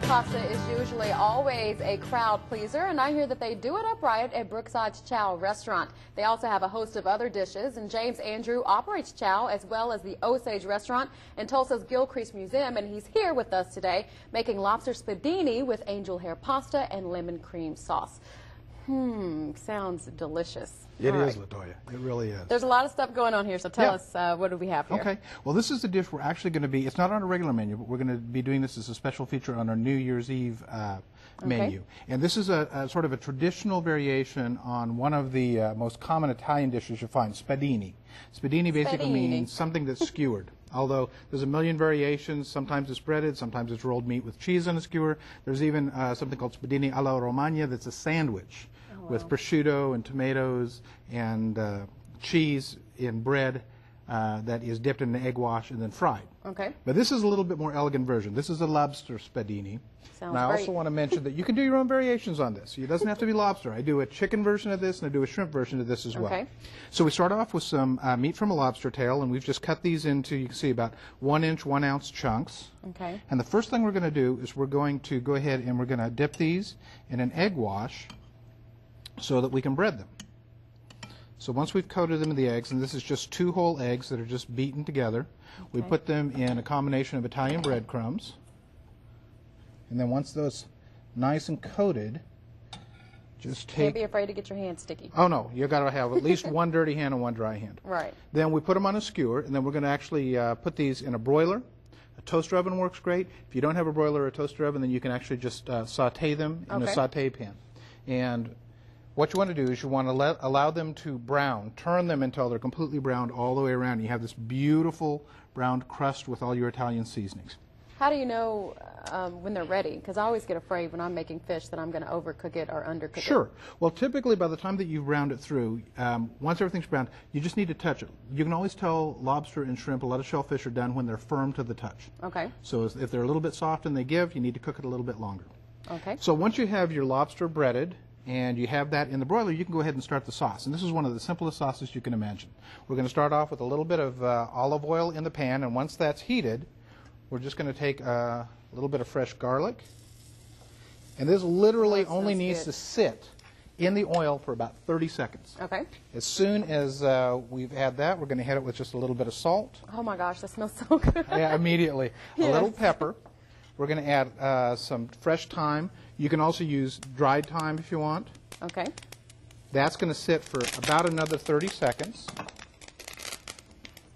pasta is usually always a crowd pleaser, and I hear that they do it upright at Brookside's Ciao restaurant. They also have a host of other dishes, and James Andrew operates Ciao as well as the Osage restaurant in Tulsa's Gilcrease Museum, and he's here with us today making lobster spedini with angel hair pasta and lemon cream sauce. Sounds delicious. It is, LaToya. It really is. There's a lot of stuff going on here, so tell us what do we have here? Okay. Well, this is the dish we're actually going to be, it's not on a regular menu, but we're going to be doing this as a special feature on our New Year's Eve menu. And this is a sort of a traditional variation on one of the most common Italian dishes you'll find, spedini. Spedini basically means something that's skewered. Although there's a million variations, sometimes it's breaded, sometimes it's rolled meat with cheese on a skewer. There's even something called spedini alla romagna that's a sandwich with prosciutto and tomatoes and cheese in bread that is dipped in an egg wash and then fried. Okay. But this is a little bit more elegant version. This is a lobster spedini. And I also want to mention that you can do your own variations on this. It doesn't have to be lobster. I do a chicken version of this and I do a shrimp version of this as well. Okay. So we start off with some meat from a lobster tail, and we've just cut these into, you can see, about 1 inch, 1 ounce chunks. Okay. And the first thing we're going to do is we're going to go ahead and we're going to dip these in an egg wash so that we can bread them. So once we've coated them in the eggs, and this is just 2 whole eggs that are just beaten together, we put them in a combination of Italian breadcrumbs. And then once those nice and coated, just take... Can't be afraid to get your hands sticky. Oh no, you've got to have at least one dirty hand and one dry hand. Right. Then we put them on a skewer, and then we're going to actually put these in a broiler. A toaster oven works great. If you don't have a broiler or a toaster oven, then you can actually just saute them in a saute pan. And what you want to do is you want to allow them to brown, turn them until they're completely browned all the way around. You have this beautiful browned crust with all your Italian seasonings. How do you know when they're ready? Because I always get afraid when I'm making fish that I'm going to overcook it or undercook it. Sure. Well, typically by the time that you've browned it through, once everything's browned, you just need to touch it. You can always tell lobster and shrimp, a lot of shellfish are done when they're firm to the touch. Okay. So if they're a little bit soft and they give, you need to cook it a little bit longer. Okay. So once you have your lobster breaded, and you have that in the broiler, you can go ahead and start the sauce. And this is one of the simplest sauces you can imagine. We're going to start off with a little bit of olive oil in the pan, and once that's heated, we're just going to take a little bit of fresh garlic. And this literally only needs to sit in the oil for about 30 seconds. Okay. As soon as we've had that, we're going to hit it with just a little bit of salt. Oh my gosh, that smells so good. Yeah, immediately. Yes. A little pepper. We're going to add some fresh thyme. You can also use dried thyme if you want. Okay. That's going to sit for about another 30 seconds.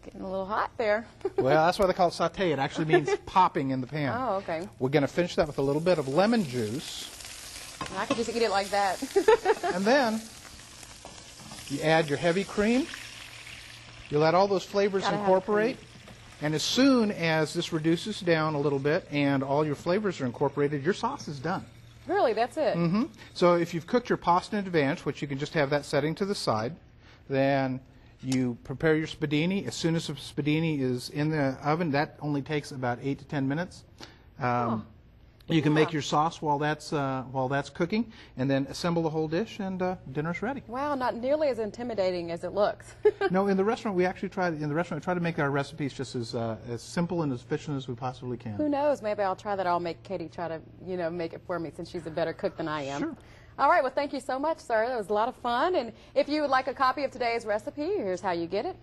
Getting a little hot there. Well, that's why they call it saute. It actually means popping in the pan. Oh, okay. We're going to finish that with a little bit of lemon juice. I could just eat it like that. And then you add your heavy cream. You let all those flavors incorporate. And as soon as this reduces down a little bit and all your flavors are incorporated, your sauce is done. Really? That's it? Mm-hmm. So if you've cooked your pasta in advance, which you can just have that setting to the side, then you prepare your spedini. As soon as the spedini is in the oven, that only takes about 8 to 10 minutes. You can make your sauce while that's cooking, and then assemble the whole dish, and dinner's ready. Wow, not nearly as intimidating as it looks. No, in the restaurant we actually try to make our recipes just as simple and as efficient as we possibly can. Who knows? Maybe I'll try that. I'll make Katie try to make it for me since she's a better cook than I am. Sure. All right. Well, thank you so much, sir. That was a lot of fun. And if you would like a copy of today's recipe, here's how you get it.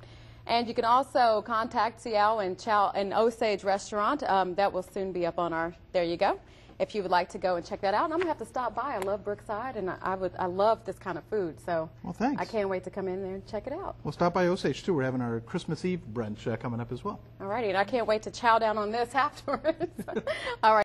And you can also contact Ciao and Osage restaurant. That will soon be up on our. There you go. If you would like to go and check that out, and I'm gonna have to stop by. I love Brookside, and I love this kind of food. So well, thanks. I can't wait to come in there and check it out. Well, stop by Osage too. We're having our Christmas Eve brunch coming up as well. All righty, and I can't wait to chow down on this afterwards. All right.